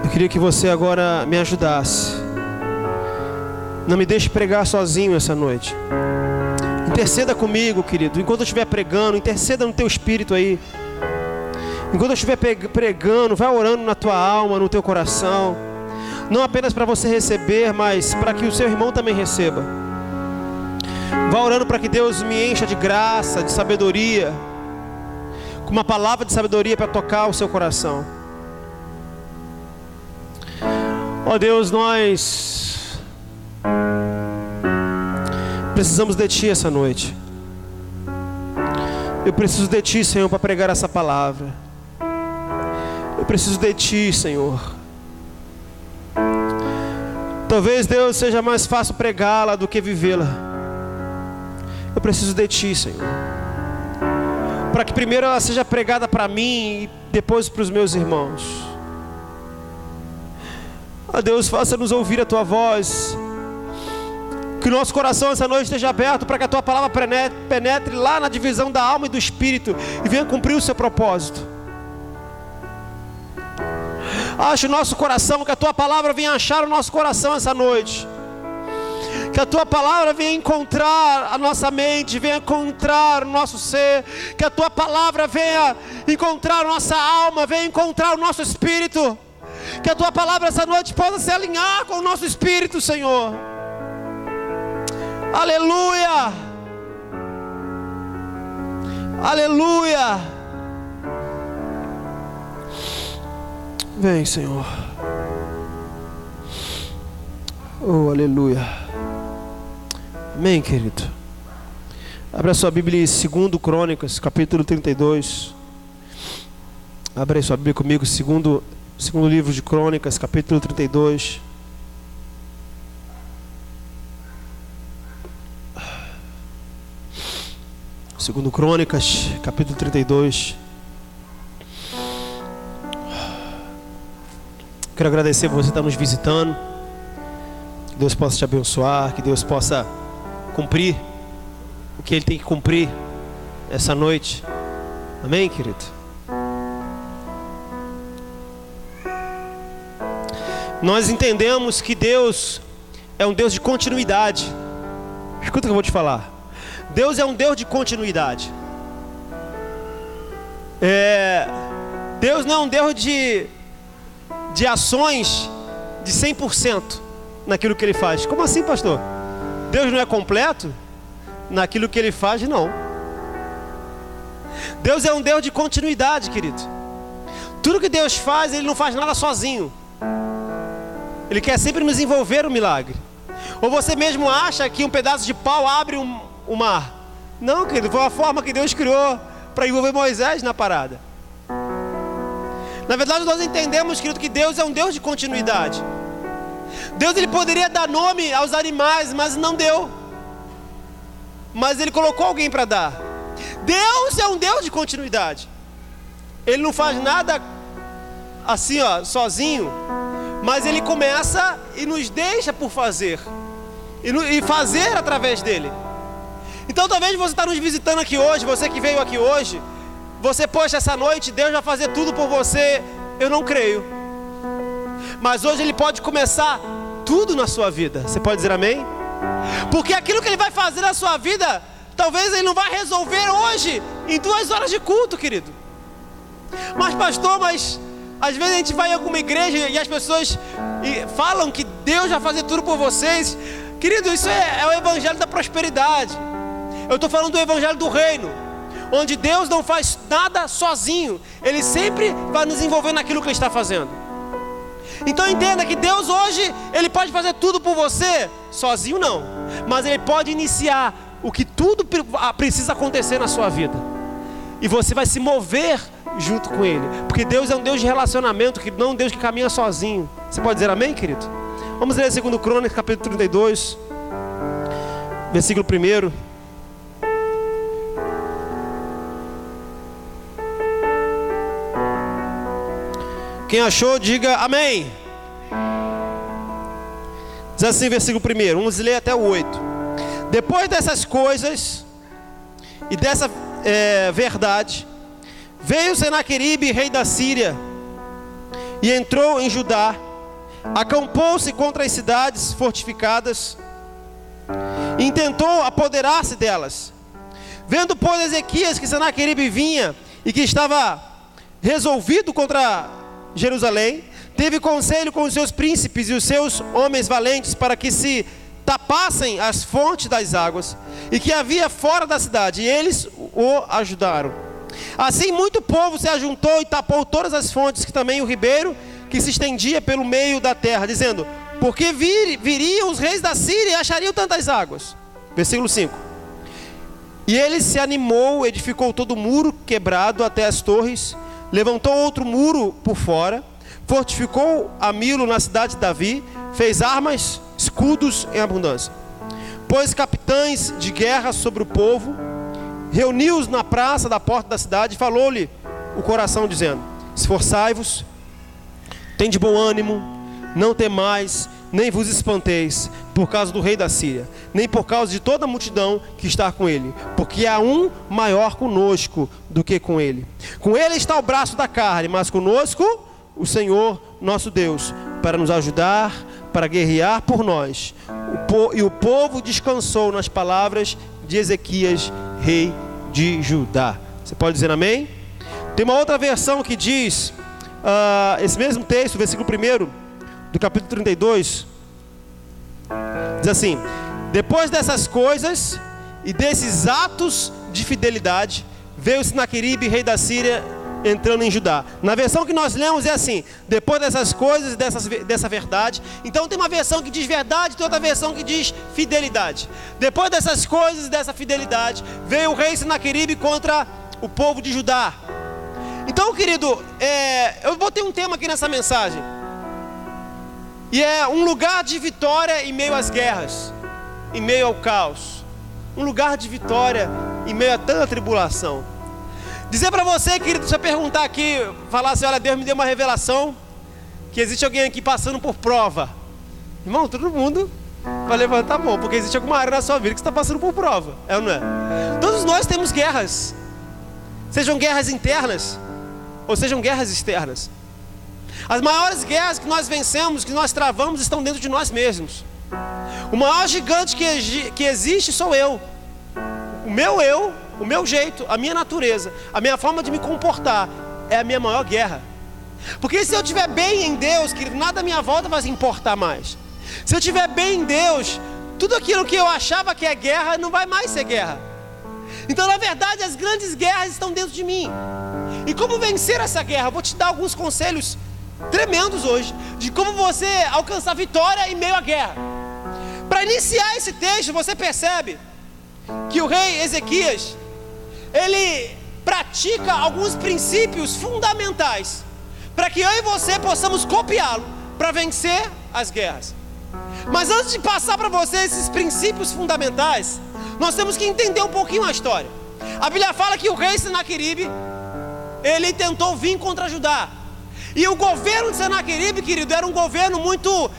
Eu queria que você agora me ajudasse. Não me deixe pregar sozinho essa noite. Interceda comigo, querido. Enquanto eu estiver pregando, interceda no teu espírito aí. Enquanto eu estiver pregando, vai orando na tua alma, no teu coração. Não apenas para você receber, mas para que o seu irmão também receba. Vá orando para que Deus me encha de graça, de sabedoria, com uma palavra de sabedoria para tocar o seu coração. Ó Deus, nós precisamos de Ti essa noite. Eu preciso de Ti, Senhor, para pregar essa palavra. Eu preciso de Ti, Senhor. Talvez, Deus, seja mais fácil pregá-la do que vivê-la. Eu preciso de Ti, Senhor, para que primeiro ela seja pregada para mim e depois para os meus irmãos. Ó Deus, faça-nos ouvir a Tua voz. Que o nosso coração essa noite esteja aberto para que a Tua palavra penetre lá na divisão da alma e do espírito e venha cumprir o seu propósito. Ache o nosso coração, que a Tua palavra venha achar o nosso coração essa noite. Que a Tua palavra venha encontrar a nossa mente, venha encontrar o nosso ser. Que a Tua palavra venha encontrar a nossa alma, venha encontrar o nosso espírito. Que a Tua palavra essa noite possa se alinhar com o nosso espírito, Senhor. Aleluia! Aleluia! Vem, Senhor. Oh, aleluia. Amém, querido. Abra sua Bíblia em 2 Crônicas, capítulo 32. Abra aí sua Bíblia comigo, segundo livro de Crônicas, capítulo 32. Segundo Crônicas, capítulo 32. Quero agradecer por você estar nos visitando. Que Deus possa te abençoar, que Deus possa cumprir o que Ele tem que cumprir essa noite. Amém, querido? Nós entendemos que Deus é um Deus de continuidade. Escuta o que eu vou te falar. Deus é um Deus de continuidade. Deus não é um Deus de ações de 100% naquilo que Ele faz. Como assim, pastor? Deus não é completo naquilo que Ele faz? Não. Deus é um Deus de continuidade, querido. Tudo que Deus faz, Ele não faz nada sozinho. Ele quer sempre nos envolver no milagre. Ou você mesmo acha que um pedaço de pau abre o mar? Não, querido, foi a forma que Deus criou para envolver Moisés na parada. Na verdade, nós entendemos, querido, que Deus é um Deus de continuidade. Deus, Ele poderia dar nome aos animais, mas não deu. Mas Ele colocou alguém para dar. Deus é um Deus de continuidade. Ele não faz nada assim, sozinho. Mas Ele começa e nos deixa por fazer. E fazer através dEle. Então talvez você está nos visitando aqui hoje, você que veio aqui hoje, você, poxa, essa noite Deus vai fazer tudo por você. Eu não creio. Mas hoje Ele pode começar tudo na sua vida. Você pode dizer amém? Porque aquilo que Ele vai fazer na sua vida, talvez Ele não vai resolver hoje, em 2 horas de culto, querido. Mas pastor, às vezes a gente vai em alguma igreja e as pessoas falam que Deus vai fazer tudo por vocês. Querido, isso é o evangelho da prosperidade. Eu estou falando do evangelho do reino, onde Deus não faz nada sozinho. Ele sempre vai nos envolver naquilo que Ele está fazendo. Então entenda que Deus hoje, Ele pode fazer tudo por você, sozinho não. Mas Ele pode iniciar o que tudo precisa acontecer na sua vida. E você vai se mover junto com Ele. Porque Deus é um Deus de relacionamento, não um Deus que caminha sozinho. Você pode dizer amém, querido? Vamos ler 2 Crônicas, capítulo 32, versículo 1. Quem achou, diga amém. Diz assim, versículo 1. Vamos ler até o 8. Depois dessas coisas e dessa verdade, veio Senaqueribe, rei da Síria, e entrou em Judá, acampou-se contra as cidades fortificadas, e intentou apoderar-se delas. Vendo, pois, Ezequias que Senaqueribe vinha e que estava resolvido contra Jerusalém, teve conselho com os seus príncipes e os seus homens valentes para que se tapassem as fontes das águas e que havia fora da cidade, e eles o ajudaram. Assim muito povo se ajuntou e tapou todas as fontes, que também o ribeiro que se estendia pelo meio da terra, dizendo: porque viriam os reis da Síria e achariam tantas águas. Versículo 5. E ele se animou, edificou todo o muro quebrado até as torres, levantou outro muro por fora, fortificou a Milo na cidade de Davi, fez armas, escudos em abundância. Pôs capitães de guerra sobre o povo, reuniu-os na praça da porta da cidade e falou-lhe o coração, dizendo: esforçai-vos, tende bom ânimo, não temais, nem vos espanteis por causa do rei da Síria, nem por causa de toda a multidão que está com ele, porque há um maior conosco do que com ele. Com ele está o braço da carne, mas conosco o Senhor nosso Deus, para nos ajudar, para guerrear por nós. E o povo descansou nas palavras de Ezequias, rei de Judá. Você pode dizer amém? Tem uma outra versão que diz, esse mesmo texto, versículo 1 do capítulo 32, diz assim: depois dessas coisas e desses atos de fidelidade, veio Senaqueribe, rei da Síria, entrando em Judá. Na versão que nós lemos é assim: depois dessas coisas e dessa verdade. Então tem uma versão que diz verdade e tem outra versão que diz fidelidade. Depois dessas coisas e dessa fidelidade, veio o rei Senaqueribe contra o povo de Judá. Então, querido, eu botei um tema aqui nessa mensagem, e é um lugar de vitória em meio às guerras, em meio ao caos. Um lugar de vitória em meio a tanta tribulação. Dizer para você, querido, se eu perguntar aqui, falar assim: olha, Deus me deu uma revelação que existe alguém aqui passando por prova. Irmão, todo mundo vai levantar a mão, porque existe alguma área na sua vida que você está passando por prova, é ou não é? Todos nós temos guerras, sejam guerras internas ou sejam guerras externas. As maiores guerras que nós vencemos, que nós travamos, estão dentro de nós mesmos. O maior gigante que existe sou eu. O meu jeito, a minha natureza, a minha forma de me comportar é a minha maior guerra. Porque se eu estiver bem em Deus, querido, nada à minha volta vai se importar mais. Se eu estiver bem em Deus, tudo aquilo que eu achava que é guerra não vai mais ser guerra. Então, na verdade, as grandes guerras estão dentro de mim. E como vencer essa guerra? Eu vou te dar alguns conselhos tremendos hoje, de como você alcançar vitória em meio à guerra. Para iniciar esse texto, você percebe que o rei Ezequias, ele pratica alguns princípios fundamentais, para que eu e você possamos copiá-lo, para vencer as guerras. Mas antes de passar para você esses princípios fundamentais, nós temos que entender um pouquinho a história. A Bíblia fala que o rei Senaqueribe, ele tentou vir contra Judá. E o governo de Senaqueribe, querido, era um governo muito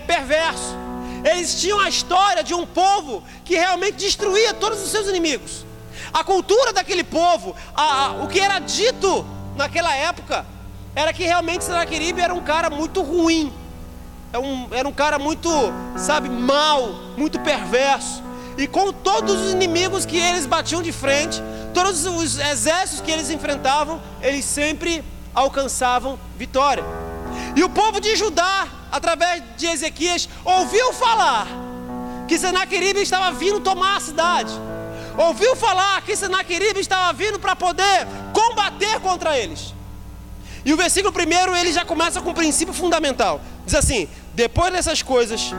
perverso. Eles tinham a história de um povo que realmente destruía todos os seus inimigos. A cultura daquele povo, o que era dito naquela época, era que realmente Senaqueribe era um cara muito ruim. Era um cara muito, mau, muito perverso. E com todos os inimigos que eles batiam de frente, todos os exércitos que eles enfrentavam, eles sempre alcançavam vitória. E o povo de Judá, através de Ezequias, ouviu falar que Senaqueribe estava vindo tomar a cidade. Ouviu falar que Senaqueribe estava vindo para poder combater contra eles. E o versículo 1, ele já começa com um princípio fundamental. Diz assim: depois dessas coisas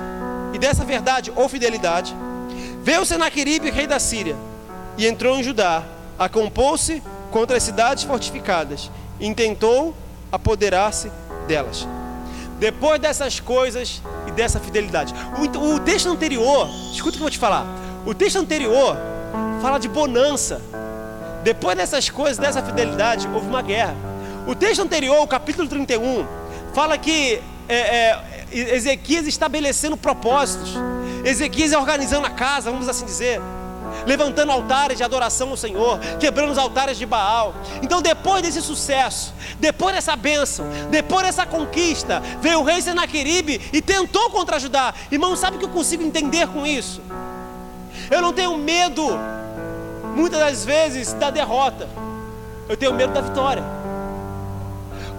e dessa verdade ou fidelidade, veio Senaqueribe, rei da Síria, e entrou em Judá, acampou-se contra as cidades fortificadas, e intentou apoderar-se delas. Depois dessas coisas e dessa fidelidade. O texto anterior, escuta o que eu vou te falar. O texto anterior fala de bonança. Depois dessas coisas, dessa fidelidade, houve uma guerra. O texto anterior, o capítulo 31, fala que Ezequias estabelecendo propósitos. Ezequias organizando a casa, vamos assim dizer. levantando altares de adoração ao Senhor, quebrando os altares de Baal. Então depois desse sucesso, depois dessa bênção, depois dessa conquista, veio o rei Senaqueribe e tentou contra Judá. Irmão, sabe o que eu consigo entender com isso? Eu não tenho medo, muitas das vezes, da derrota. Eu tenho medo da vitória.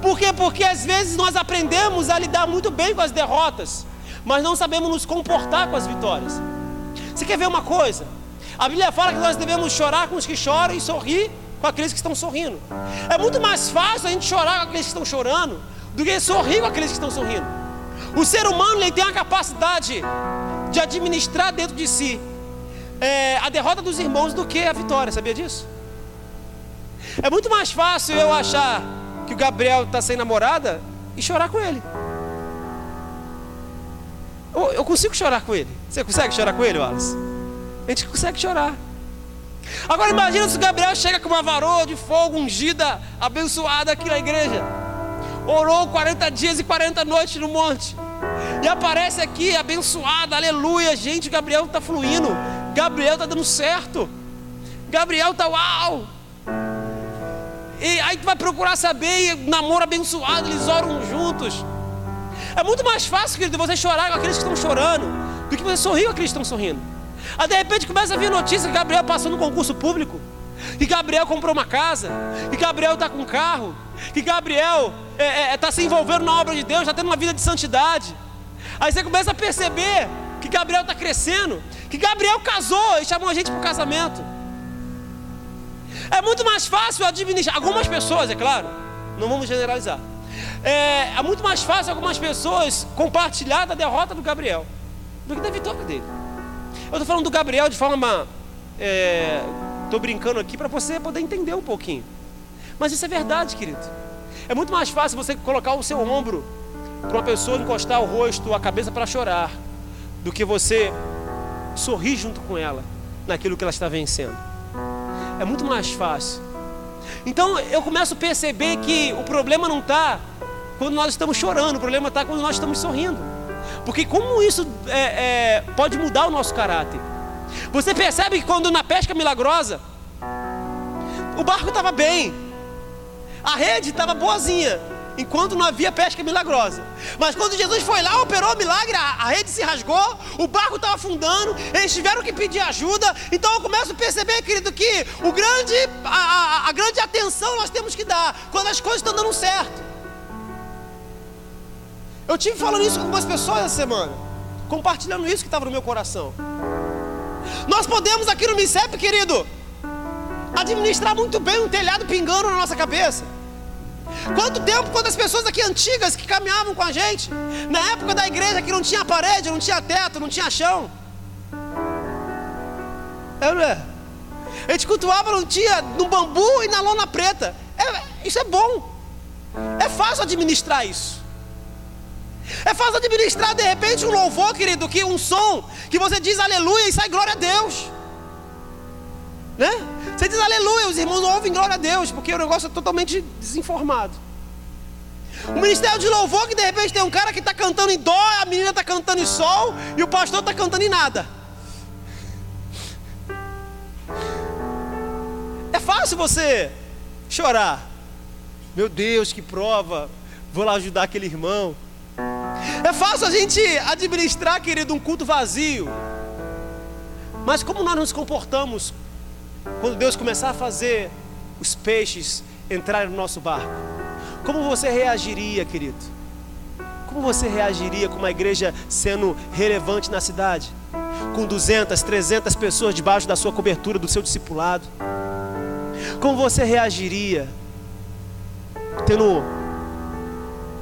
Por quê? Porque às vezes nós aprendemos a lidar muito bem com as derrotas, mas não sabemos nos comportar com as vitórias. Você quer ver uma coisa? A Bíblia fala que nós devemos chorar com os que choram e sorrir com aqueles que estão sorrindo. É muito mais fácil a gente chorar com aqueles que estão chorando do que sorrir com aqueles que estão sorrindo. O ser humano, ele tem a capacidade de administrar dentro de si a derrota dos irmãos do que a vitória. Sabia disso? É muito mais fácil eu achar que o Gabriel está sem namorada e chorar com ele. Eu consigo chorar com ele. Você consegue chorar com ele, Wallace? A gente consegue chorar. Agora imagina se o Gabriel chega com uma varoa de fogo ungida, abençoada aqui na igreja. Orou 40 dias e 40 noites no monte. E aparece aqui abençoada, aleluia. Gente, o Gabriel está fluindo. Gabriel está dando certo. Gabriel está uau. E aí tu vai procurar saber, e namoro abençoado, eles oram juntos. É muito mais fácil, querido, você chorar com aqueles que estão chorando do que você sorrir com aqueles que estão sorrindo. Aí de repente começa a vir notícia que Gabriel passou no concurso público, que Gabriel comprou uma casa, que Gabriel está com um carro, que Gabriel está se envolvendo na obra de Deus, está tendo uma vida de santidade. Aí você começa a perceber que Gabriel está crescendo, que Gabriel casou e chamou a gente para o casamento. É muito mais fácil administrar, algumas pessoas, é claro, não vamos generalizar. É muito mais fácil algumas pessoas compartilhar da derrota do Gabriel do que da vitória dele. Eu estou falando do Gabriel de forma... Estou brincando aqui para você poder entender um pouquinho. Mas isso é verdade, querido. É muito mais fácil você colocar o seu ombro para uma pessoa encostar o rosto, a cabeça para chorar, do que você sorrir junto com ela naquilo que ela está vencendo. É muito mais fácil. Então eu começo a perceber que o problema não está quando nós estamos chorando, o problema está quando nós estamos sorrindo. Porque como isso pode mudar o nosso caráter? Você percebe que quando na pesca milagrosa, o barco estava bem, a rede estava boazinha, enquanto não havia pesca milagrosa. Mas quando Jesus foi lá, operou o milagre, a rede se rasgou, o barco estava afundando, eles tiveram que pedir ajuda. Então eu começo a perceber, querido, que a grande atenção nós temos que dar quando as coisas estão dando certo. Eu tive falando isso com algumas pessoas essa semana, compartilhando isso que estava no meu coração. Nós podemos aqui no MICEP, querido, administrar muito bem um telhado pingando na nossa cabeça. Quanto tempo, quando as pessoas aqui antigas que caminhavam com a gente, na época da igreja que não tinha parede, não tinha teto, não tinha chão, não é? A gente cultuava no bambu e na lona preta. Isso é bom. É fácil administrar isso. É fácil administrar de repente um louvor, querido, que um som que você diz aleluia e sai glória a Deus, né? Você diz aleluia, os irmãos não ouvem glória a Deus, porque o negócio é totalmente desinformado. Um ministério de louvor que de repente tem um cara que está cantando em dó, a menina está cantando em sol e o pastor está cantando em nada. É fácil você chorar. Meu Deus, que prova, vou lá ajudar aquele irmão. É fácil a gente administrar, querido, um culto vazio. Mas como nós nos comportamos quando Deus começar a fazer os peixes entrarem no nosso barco? Como você reagiria, querido? Como você reagiria com uma igreja sendo relevante na cidade? Com 200, 300 pessoas debaixo da sua cobertura, do seu discipulado? Como você reagiria tendo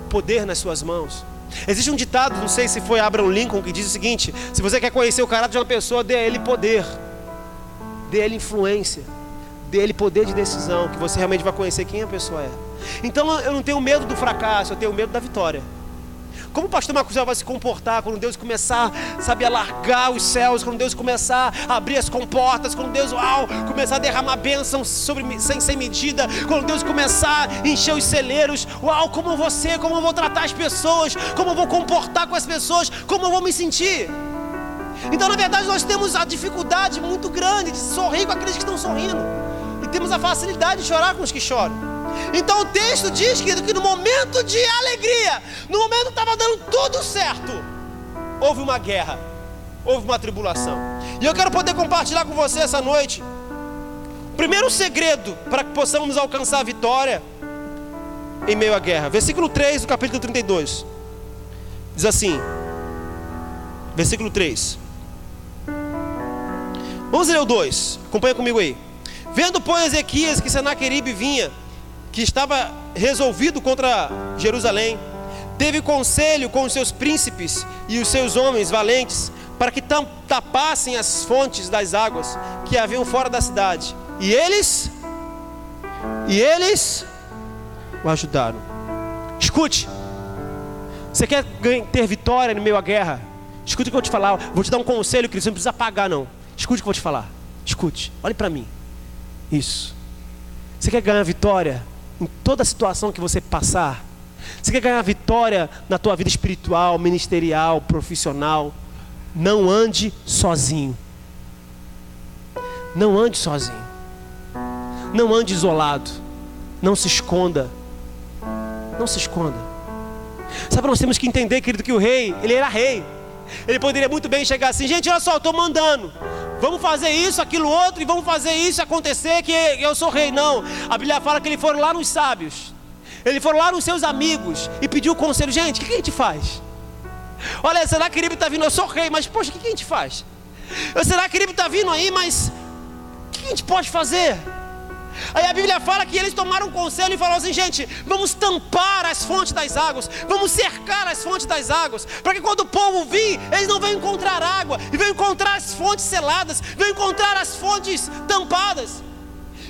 poder nas suas mãos? Existe um ditado, não sei se foi Abraham Lincoln, que diz o seguinte: se você quer conhecer o caráter de uma pessoa, dê a ele poder, dê a ele influência, dê a ele poder de decisão, que você realmente vai conhecer quem a pessoa é. Então eu não tenho medo do fracasso, eu tenho medo da vitória. Como o pastor Marcos vai se comportar quando Deus começar, sabe, a largar os céus, quando Deus começar a abrir as comportas, quando Deus começar a derramar bênção sem medida, quando Deus começar a encher os celeiros, como eu vou tratar as pessoas, como eu vou comportar com as pessoas, como eu vou me sentir? Então, na verdade, nós temos a dificuldade muito grande de sorrir com aqueles que estão sorrindo, e temos a facilidade de chorar com os que choram. Então o texto diz, querido, que no momento de alegria, no momento que estava dando tudo certo, houve uma guerra, houve uma tribulação. E eu quero poder compartilhar com você essa noite o primeiro segredo para que possamos alcançar a vitória em meio à guerra. Versículo 3 do capítulo 32 diz assim, versículo 3. Vamos ler o 2, acompanha comigo aí. Vendo, pois, Ezequias que Senaqueribe vinha, que estava resolvido contra Jerusalém, teve conselho com os seus príncipes e os seus homens valentes, para que tapassem as fontes das águas que haviam fora da cidade. E eles o ajudaram. Escute, você quer ter vitória no meio à guerra? Escute o que eu vou te falar. Vou te dar um conselho, querido, você não precisa pagar não. Escute o que eu vou te falar. Escute, olhe para mim. Isso. Você quer ganhar vitória em toda a situação que você passar? Você quer ganhar vitória na tua vida espiritual, ministerial, profissional? Não ande sozinho. Não ande sozinho. Não ande isolado. Não se esconda. Não se esconda. Sabe, nós temos que entender, querido, que o rei, ele era rei. Ele poderia muito bem chegar assim: gente, olha só, eu estou mandando, vamos fazer isso, aquilo outro, e vamos fazer isso acontecer, que eu sou rei. Não, a Bíblia fala que ele foi lá nos sábios, ele foi lá nos seus amigos e pediu conselho. Gente, o que a gente faz? Olha, Senaqueribe está vindo, eu sou rei, mas poxa, o que a gente faz? Senaqueribe está vindo aí, mas o que a gente pode fazer? Aí a Bíblia fala que eles tomaram conselho e falaram assim: gente, vamos tampar as fontes das águas, vamos cercar as fontes das águas, para que quando o povo vir, eles não venham encontrar água, e venham encontrar as fontes seladas, venham encontrar as fontes tampadas.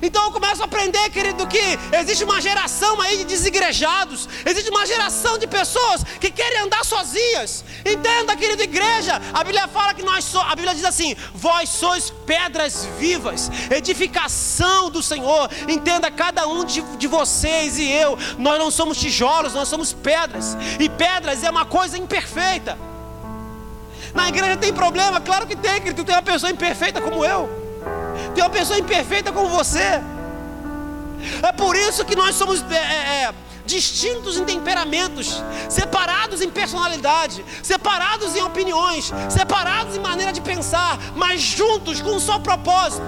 Então eu começo a aprender, querido, que existe uma geração aí de desigrejados, existe uma geração de pessoas que querem andar sozinhas. Entenda, querido, igreja, a Bíblia fala que a Bíblia diz assim: vós sois pedras vivas, edificação do Senhor. Entenda, cada um de vocês e eu, nós não somos tijolos, nós somos pedras, e pedras é uma coisa imperfeita. Na igreja tem problema? Claro que tem, querido. Tem uma pessoa imperfeita como eu, tem uma pessoa imperfeita como você. É por isso que nós somos distintos em temperamentos, separados em personalidade, separados em opiniões, separados em maneira de pensar, mas juntos com um só propósito.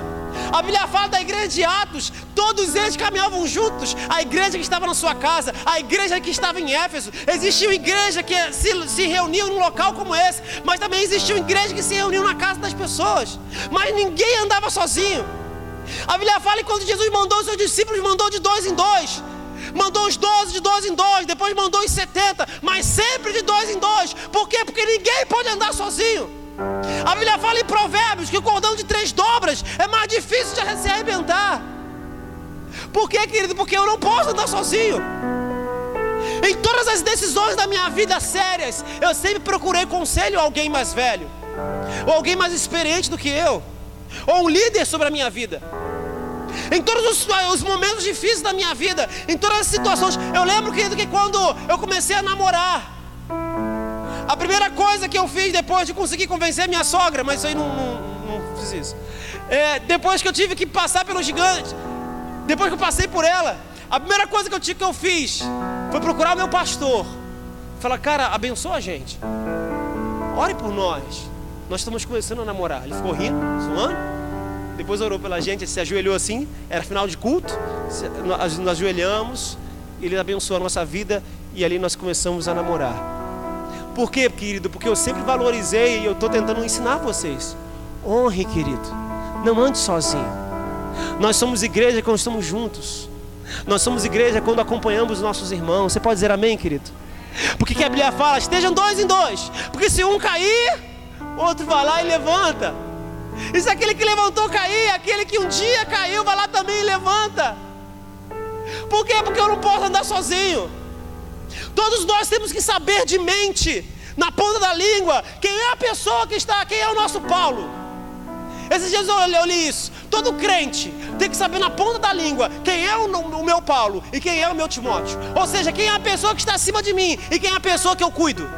A Bíblia fala da igreja de Atos, todos eles caminhavam juntos. A igreja que estava na sua casa, a igreja que estava em Éfeso. Existiu igreja que se reuniu num local como esse, mas também existiu igreja que se reuniu na casa das pessoas. Mas ninguém andava sozinho. A Bíblia fala que quando Jesus mandou os seus discípulos, mandou de 2 em 2. Mandou os 12 de 2 em 2, depois mandou os 70, mas sempre de 2 em 2. Por quê? Porque ninguém pode andar sozinho. A Bíblia fala em Provérbios que o cordão de 3 dobras é mais difícil de se arrebentar. Por quê, querido? Porque eu não posso andar sozinho. Em todas as decisões da minha vida sérias, eu sempre procurei conselho a alguém mais velho, ou alguém mais experiente do que eu, ou um líder sobre a minha vida. Em todos os momentos difíceis da minha vida, em todas as situações. Eu lembro, querido, que quando eu comecei a namorar, a primeira coisa que eu fiz depois de conseguir convencer a minha sogra, mas isso aí não fiz isso. Depois que eu tive que passar pelo gigante, depois que eu passei por ela, a primeira coisa que eu fiz foi procurar o meu pastor. Falar: cara, abençoa a gente, ore por nós, nós estamos começando a namorar. Ele ficou rindo, zoando, depois orou pela gente, ele se ajoelhou assim, era final de culto, nós ajoelhamos, ele abençoou a nossa vida, e ali nós começamos a namorar. Por quê, querido? Porque eu sempre valorizei, e eu estou tentando ensinar vocês: honre, querido, não ande sozinho. Nós somos igreja quando estamos juntos. Nós somos igreja quando acompanhamos os nossos irmãos. Você pode dizer amém, querido? Porque que a Bíblia fala: estejam 2 em 2, porque se um cair, outro vai lá e levanta. E se aquele que levantou cair, aquele que um dia caiu vai lá também e levanta. Por quê? Porque eu não posso andar sozinho. Todos nós temos que saber de mente, na ponta da língua, quem é a pessoa que está, quem é o nosso Paulo. Esses dias eu li isso. Todo crente tem que saber na ponta da língua quem é o meu Paulo e quem é o meu Timóteo. Ou seja, quem é a pessoa que está acima de mim e quem é a pessoa que eu cuido.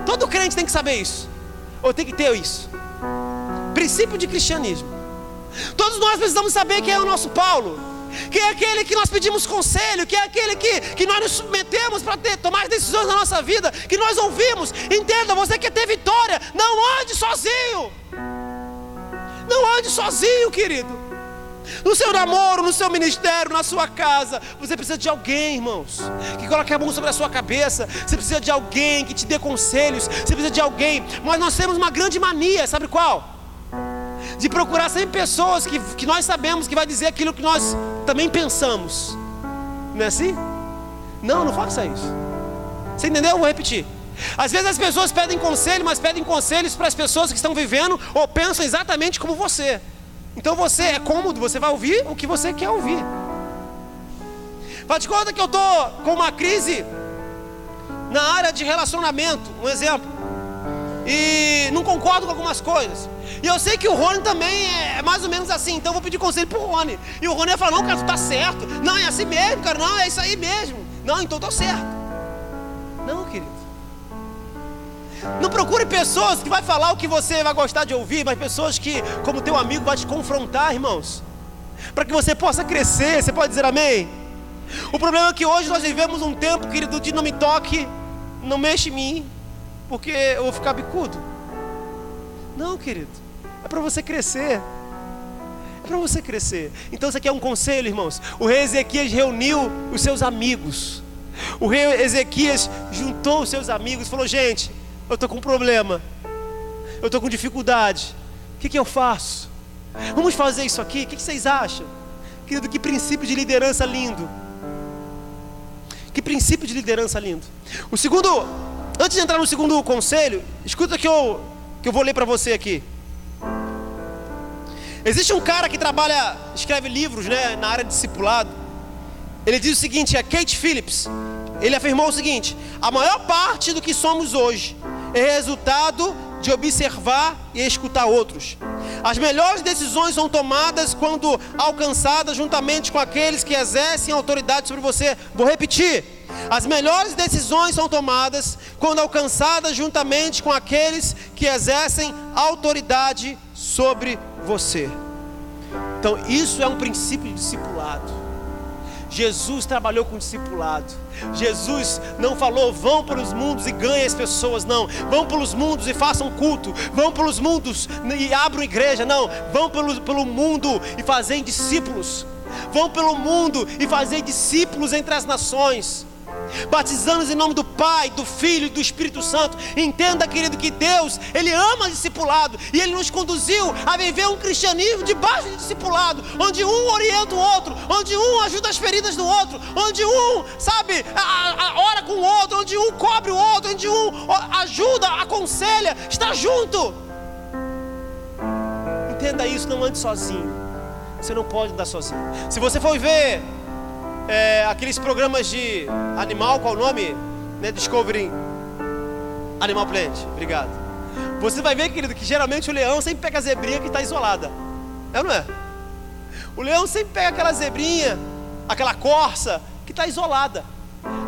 Todo crente tem que saber isso, ou tem que ter isso. Princípio de cristianismo. Todos nós precisamos saber quem é o nosso Paulo, quem é aquele que nós pedimos conselho, quem é aquele que nós nos submetemos para tomar as decisões na nossa vida, que nós ouvimos. Entenda, você quer ter vitória, não ande sozinho. Não ande sozinho, querido. No seu namoro, no seu ministério, na sua casa, você precisa de alguém, irmãos, que coloque a mão sobre a sua cabeça. Você precisa de alguém que te dê conselhos. Você precisa de alguém. Mas nós temos uma grande mania, sabe qual? De procurar sempre pessoas que nós sabemos que vai dizer aquilo que nós também pensamos. Não é assim? Não faça isso. Você entendeu? Eu vou repetir. Às vezes as pessoas pedem conselho, mas pedem conselhos para as pessoas que estão vivendo ou pensam exatamente como você. Então você é cômodo, você vai ouvir o que você quer ouvir. Faz de conta que eu estou com uma crise na área de relacionamento, um exemplo, e não concordo com algumas coisas. E eu sei que o Rony também é mais ou menos assim, então eu vou pedir conselho pro Rony. E o Rony vai falar, não, cara, tu tá certo. Não, é assim mesmo, cara, não, é isso aí mesmo. Não, então eu tô certo. Não, querido. Não procure pessoas que vai falar o que você vai gostar de ouvir, mas pessoas que, como teu amigo, vai te confrontar, irmãos, para que você possa crescer. Você pode dizer amém? O problema é que hoje nós vivemos um tempo, querido, de não me toque, não mexe em mim, porque eu vou ficar bicudo. Não, querido, é para você crescer. É para você crescer. Então você quer um conselho, irmãos? O rei Ezequias reuniu os seus amigos. O rei Ezequias juntou os seus amigos e falou, gente, eu estou com um problema, eu estou com dificuldade, o que eu faço? Vamos fazer isso aqui, o que vocês acham? Querido, que princípio de liderança lindo. Que princípio de liderança lindo. O segundo, antes de entrar no segundo conselho, escuta que eu vou ler para você aqui. Existe um cara que escreve livros, né, na área de discipulado. Ele diz o seguinte, é Kate Phillips. Ele afirmou o seguinte: a maior parte do que somos hoje é resultado de observar e escutar outros. As melhores decisões são tomadas quando alcançadas juntamente com aqueles que exercem autoridade sobre você. Vou repetir. As melhores decisões são tomadas quando alcançadas juntamente com aqueles que exercem autoridade sobre você. Então isso é um princípio de discipulado. Jesus trabalhou com discipulado. Jesus não falou, vão pelos mundos e ganhem as pessoas, não. Vão pelos mundos e façam culto. Vão pelos mundos e abram igreja, não. Vão pelo mundo e fazem discípulos. Vão pelo mundo e fazem discípulos entre as nações, batizando-os em nome do Pai, do Filho e do Espírito Santo. Entenda, querido, que Deus, Ele ama discipulado. E Ele nos conduziu a viver um cristianismo debaixo de discipulado, onde um orienta o outro, onde um ajuda as feridas do outro, onde um, sabe, ora com o outro, onde um cobre o outro, onde um ajuda, aconselha, está junto. Entenda isso, não ande sozinho. Você não pode andar sozinho. Se você for ver aqueles programas de animal, qual o nome? Discovery Animal Planet, obrigado. Você vai ver, querido, que geralmente o leão sempre pega a zebrinha que está isolada. É ou não é? O leão sempre pega aquela zebrinha, aquela corça que está isolada.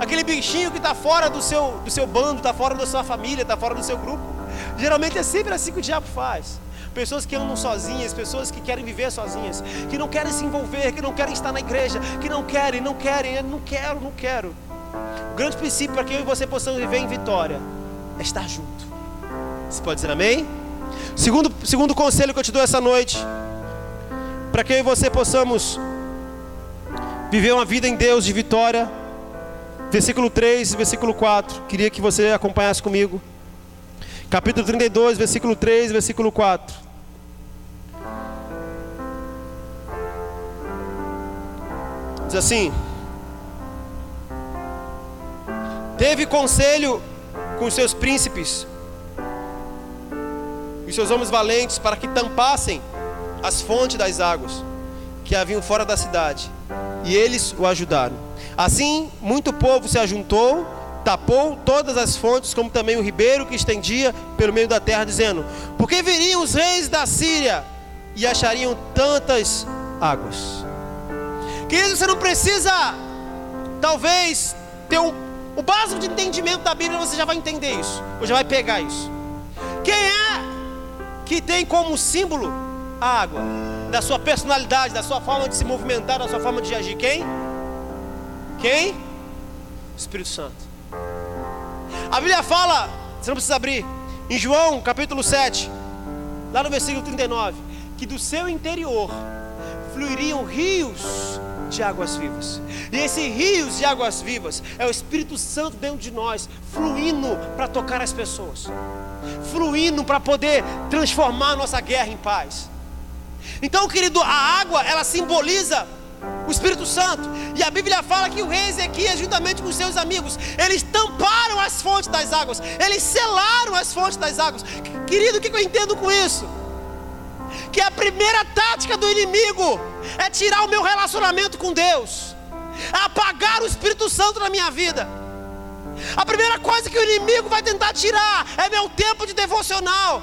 Aquele bichinho que está fora do seu bando, está fora da sua família, está fora do seu grupo. Geralmente é sempre assim que o diabo faz. Pessoas que andam sozinhas, pessoas que querem viver sozinhas, que não querem se envolver, que não querem estar na igreja, que não quero. O grande princípio para que eu e você possamos viver em vitória é estar junto. Você pode dizer amém? Segundo conselho que eu te dou essa noite, para que eu e você possamos viver uma vida em Deus de vitória, versículo 3 e versículo 4, queria que você acompanhasse comigo. Capítulo 32, versículo 3, versículo 4. Diz assim: teve conselho com os seus príncipes e seus homens valentes para que tampassem as fontes das águas que haviam fora da cidade, e eles o ajudaram. Assim, muito povo se ajuntou, tapou todas as fontes, como também o ribeiro que estendia pelo meio da terra, dizendo: por que viriam os reis da Síria e achariam tantas águas? Querido, você não precisa, talvez, ter o básico de entendimento da Bíblia. Você já vai entender isso, ou já vai pegar isso. que tem como símbolo a água, da sua personalidade, da sua forma de se movimentar, da sua forma de agir. Quem? Espírito Santo. A Bíblia fala, você não precisa abrir, em João capítulo 7, lá no versículo 39, que do seu interior fluiriam rios de águas vivas. E esses rios de águas vivas é o Espírito Santo dentro de nós, fluindo para tocar as pessoas, fluindo para poder transformar a nossa guerra em paz. Então, querido, a água, ela simboliza o Espírito Santo. E a Bíblia fala que o rei Ezequias, juntamente com seus amigos, eles tamparam as fontes das águas, eles selaram as fontes das águas. Querido, o que eu entendo com isso? Que a primeira tática do inimigo é tirar o meu relacionamento com Deus, é apagar o Espírito Santo na minha vida. A primeira coisa que o inimigo vai tentar tirar é meu tempo de devocional.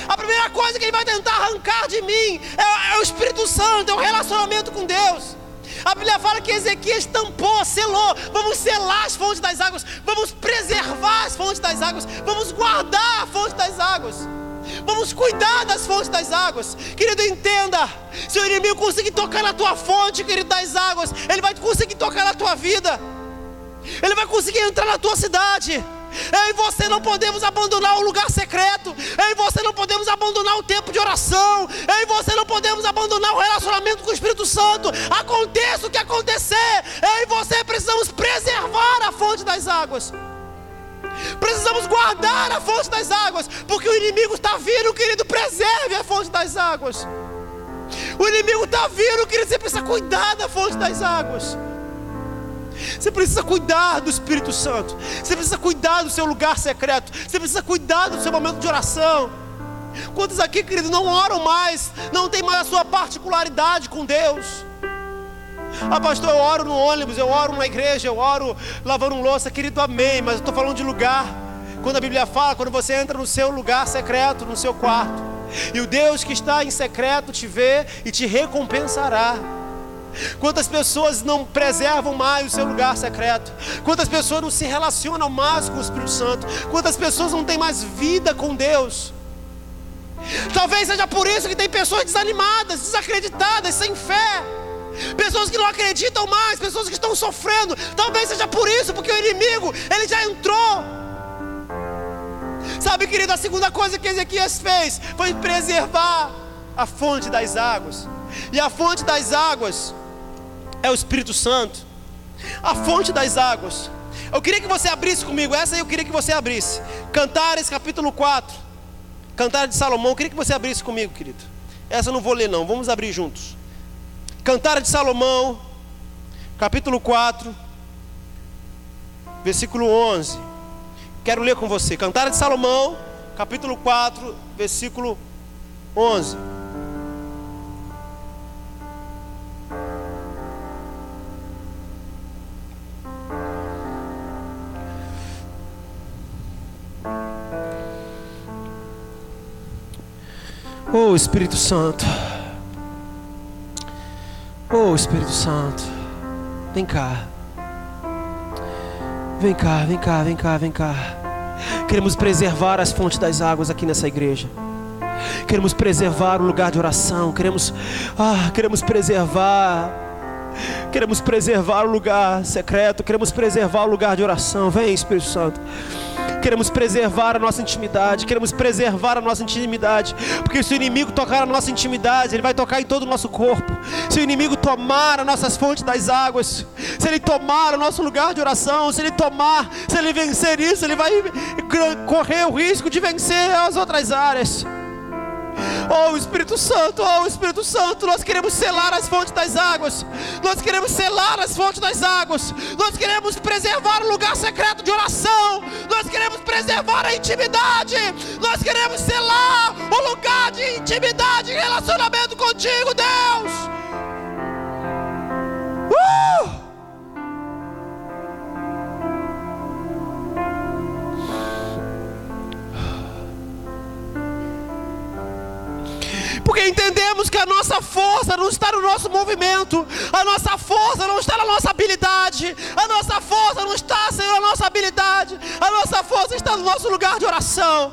A primeira coisa que ele vai tentar arrancar de mim é o Espírito Santo, é o relacionamento com Deus. A Bíblia fala que Ezequias tampou, selou. Vamos selar as fontes das águas, vamos preservar as fontes das águas, vamos guardar a fonte das águas, vamos cuidar das fontes das águas. Querido, entenda, se o inimigo conseguir tocar na tua fonte, querido, das águas, ele vai conseguir tocar na tua vida, ele vai conseguir entrar na tua cidade. Eu e você não podemos abandonar o lugar secreto. Eu e você não podemos abandonar o tempo de oração. Eu e você não podemos abandonar o relacionamento com o Espírito Santo. Aconteça o que acontecer, eu e você precisamos preservar a fonte das águas. Precisamos guardar a fonte das águas, porque o inimigo está vindo, querido. Preserve a fonte das águas. O inimigo está vindo, querido. Você precisa cuidar da fonte das águas. Você precisa cuidar do Espírito Santo. Você precisa cuidar do seu lugar secreto. Você precisa cuidar do seu momento de oração. Quantos aqui, querido, não oram mais, não tem mais a sua particularidade com Deus? Ah, pastor, eu oro no ônibus, eu oro na igreja, eu oro lavando louça. Querido, amém, mas eu estou falando de lugar. Quando a Bíblia fala, quando você entra no seu lugar secreto, no seu quarto, e o Deus que está em secreto te vê e te recompensará. Quantas pessoas não preservam mais o seu lugar secreto? Quantas pessoas não se relacionam mais com o Espírito Santo? Quantas pessoas não têm mais vida com Deus? Talvez seja por isso que tem pessoas desanimadas, desacreditadas, sem fé, pessoas que não acreditam mais, pessoas que estão sofrendo. Talvez seja por isso, porque o inimigo, ele já entrou. Sabe, querido, a segunda coisa que Ezequias fez foi preservar a fonte das águas. E a fonte das águas é o Espírito Santo. A fonte das águas. Eu queria que você abrisse comigo, essa aí eu queria que você abrisse. Cantares capítulo 4, Cantares de Salomão. Eu queria que você abrisse comigo, querido. Essa eu não vou ler não, vamos abrir juntos. Cantares de Salomão, capítulo 4, versículo 11. Quero ler com você. Cantares de Salomão, capítulo 4, versículo 11. Oh Espírito Santo, oh Espírito Santo, vem cá, vem cá, vem cá, vem cá, vem cá. Queremos preservar as fontes das águas aqui nessa igreja. Queremos preservar o lugar de oração. Queremos preservar o lugar secreto. Queremos preservar o lugar de oração. Vem, Espírito Santo. Queremos preservar a nossa intimidade. Queremos preservar a nossa intimidade. Porque se o inimigo tocar a nossa intimidade, ele vai tocar em todo o nosso corpo. Se o inimigo tomar as nossas fontes das águas, se ele tomar o nosso lugar de oração, se ele vencer isso, ele vai correr o risco de vencer as outras áreas. Oh Espírito Santo, nós queremos selar as fontes das águas. Nós queremos selar as fontes das águas. Nós queremos preservar o lugar secreto de oração. Nós queremos preservar a intimidade. Nós queremos selar o lugar de intimidade e relacionamento contigo, Deus. Porque entendemos que a nossa força não está no nosso movimento, a nossa força não está na nossa habilidade, a nossa força não está, Senhor, na nossa habilidade, a nossa força está no nosso lugar de oração.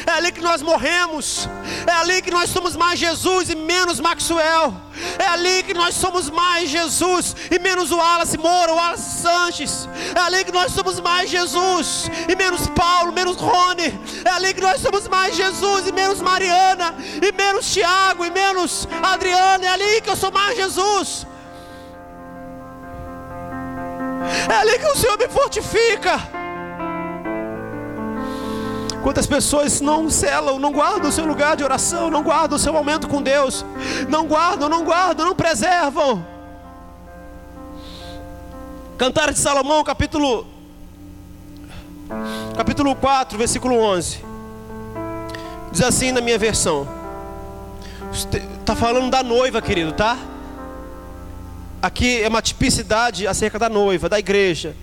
É ali que nós morremos. É ali que nós somos mais Jesus e menos Maxwell. É ali que nós somos mais Jesus e menos o Wallace Moura, o Wallace Sanches. É ali que nós somos mais Jesus e menos Paulo, menos Rony. É ali que nós somos mais Jesus e menos Mariana, e menos Tiago e menos Adriana. É ali que eu sou mais Jesus. É ali que o Senhor me fortifica. Quantas pessoas não selam, não guardam o seu lugar de oração, não guardam o seu momento com Deus, não guardam, não preservam. Cantares de Salomão, capítulo 4, versículo 11. Diz assim na minha versão. Está falando da noiva, querido, tá? Aqui é uma tipicidade acerca da noiva, da igreja.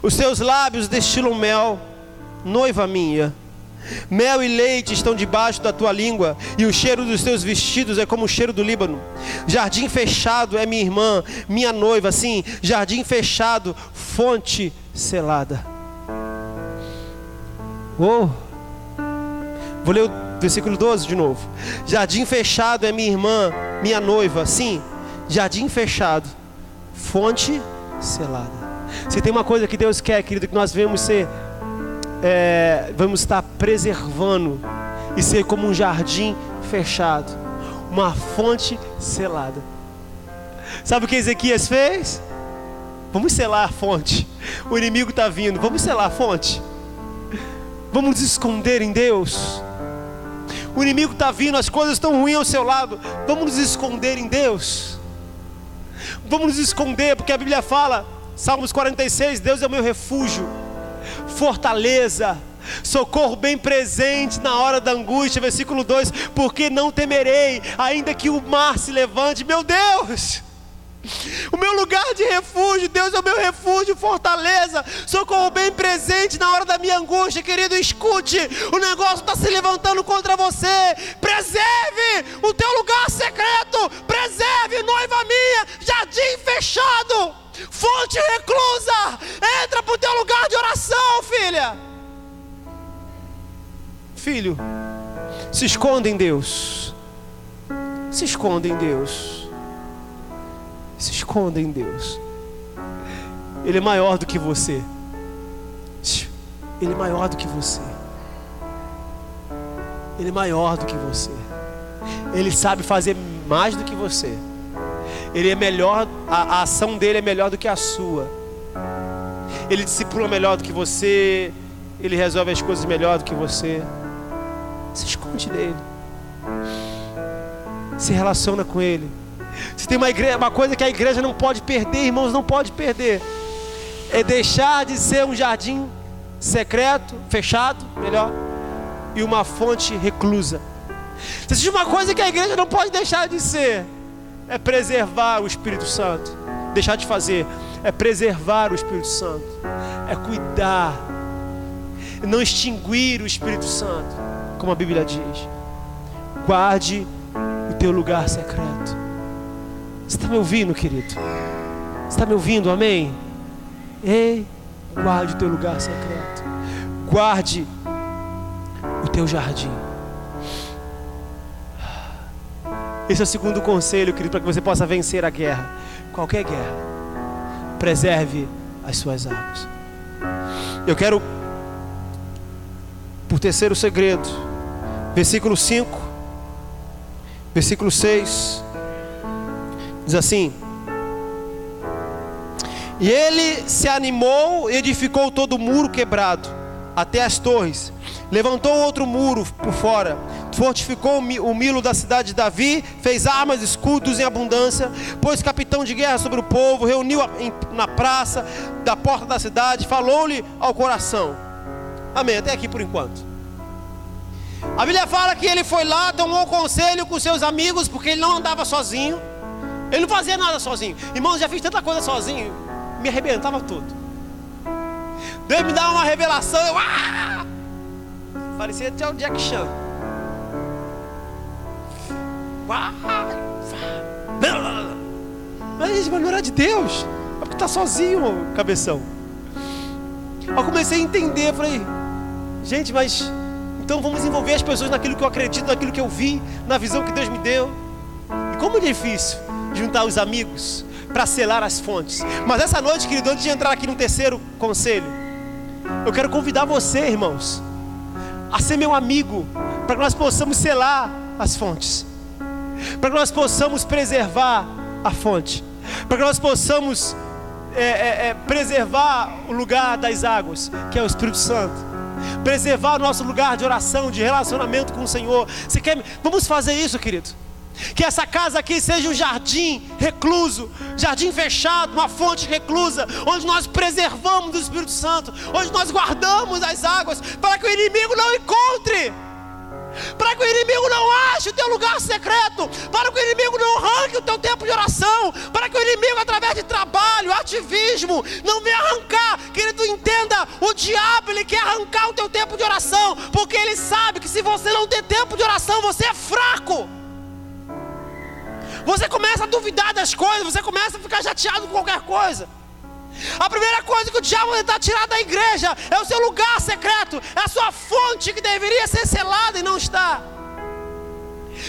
Os seus lábios destilam mel, noiva minha. Mel e leite estão debaixo da tua língua, e o cheiro dos teus vestidos é como o cheiro do Líbano. Jardim fechado é minha irmã, minha noiva, sim, jardim fechado, fonte selada. Oh, vou ler o versículo 12 de novo. Jardim fechado é minha irmã, minha noiva, sim, jardim fechado, fonte selada. Se tem uma coisa que Deus quer, querido, que nós vamos estar preservando e ser como um jardim fechado, uma fonte selada. Sabe o que Ezequias fez? Vamos selar a fonte. O inimigo está vindo, vamos selar a fonte. Vamos nos esconder em Deus. O inimigo está vindo, as coisas estão ruins ao seu lado. Vamos nos esconder em Deus. Vamos nos esconder, porque a Bíblia fala, Salmos 46, Deus é o meu refúgio, fortaleza, socorro bem presente na hora da angústia. Versículo 2, porque não temerei, ainda que o mar se levante. Meu Deus, o meu lugar de refúgio, Deus é o meu refúgio, fortaleza, socorro bem presente na hora da minha angústia. Querido, escute, o negócio está se levantando contra você. Preserve o teu lugar secreto, preserve, noiva minha, jardim fechado, fonte reclusa. Entra para o teu lugar de oração, filha. Filho, se esconda em Deus. Se esconda em Deus. Se esconda em Deus. Ele é maior do que você. Ele é maior do que você. Ele é maior do que você. Ele sabe fazer mais do que você. Ele é melhor, a ação dele é melhor do que a sua. Ele discipula melhor do que você. Ele resolve as coisas melhor do que você. Se esconde nele. Se relaciona com ele. Se tem uma coisa que a igreja não pode perder, irmãos, não pode perder, é deixar de ser um jardim secreto, fechado, melhor, e uma fonte reclusa. Se existe uma coisa que a igreja não pode deixar de ser, é preservar o Espírito Santo. Deixar de fazer é preservar o Espírito Santo, é cuidar, não extinguir o Espírito Santo, como a Bíblia diz. Guarde o teu lugar secreto. Você está me ouvindo, querido? Você está me ouvindo, amém? Ei, guarde o teu lugar secreto. Guarde o teu jardim. Esse é o segundo conselho, querido, para que você possa vencer a guerra. Qualquer guerra. Preserve as suas águas. Eu quero, por terceiro segredo, versículo 5, versículo 6. Diz assim: e ele se animou e edificou todo o muro quebrado, até as torres. Levantou outro muro por fora, fortificou o Milo da cidade de Davi, fez armas e escudos em abundância, pôs capitão de guerra sobre o povo, reuniu na praça da porta da cidade, falou-lhe ao coração. Amém, até aqui por enquanto. A Bíblia fala que ele foi lá, tomou conselho com seus amigos, porque ele não andava sozinho. Ele não fazia nada sozinho. Irmãos, já fiz tanta coisa sozinho, me arrebentava tudo. Deus me dá uma revelação, eu parecia até o Jack Chan. Mas não era de Deus, é porque está sozinho, cabeção. Eu comecei a entender, falei, gente, mas Então vamos envolver as pessoas naquilo que eu acredito, naquilo que eu vi, na visão que Deus me deu. E como é difícil juntar os amigos para selar as fontes. Mas essa noite, querido, antes de entrar aqui no terceiro conselho, eu quero convidar você, irmãos, a ser meu amigo, para que nós possamos selar as fontes, para que nós possamos preservar a fonte, para que nós possamos preservar o lugar das águas, que é o Espírito Santo, preservar o nosso lugar de oração, de relacionamento com o Senhor. Você quer? Vamos fazer isso, querido. Que essa casa aqui seja um jardim recluso, jardim fechado, uma fonte reclusa, onde nós preservamos o Espírito Santo, onde nós guardamos as águas, para que o inimigo não encontre, para que o inimigo não ache o teu lugar secreto, para que o inimigo não arranque o teu tempo de oração, para que o inimigo, através de trabalho, ativismo, não venha arrancar. Querido, entenda, o diabo, ele quer arrancar o teu tempo de oração, porque ele sabe que se você não tem tempo de oração, você é fraco. Você começa a duvidar das coisas, você começa a ficar chateado com qualquer coisa. A primeira coisa que o diabo vai tentar tirar da igreja é o seu lugar secreto, é a sua fonte que deveria ser selada e não está.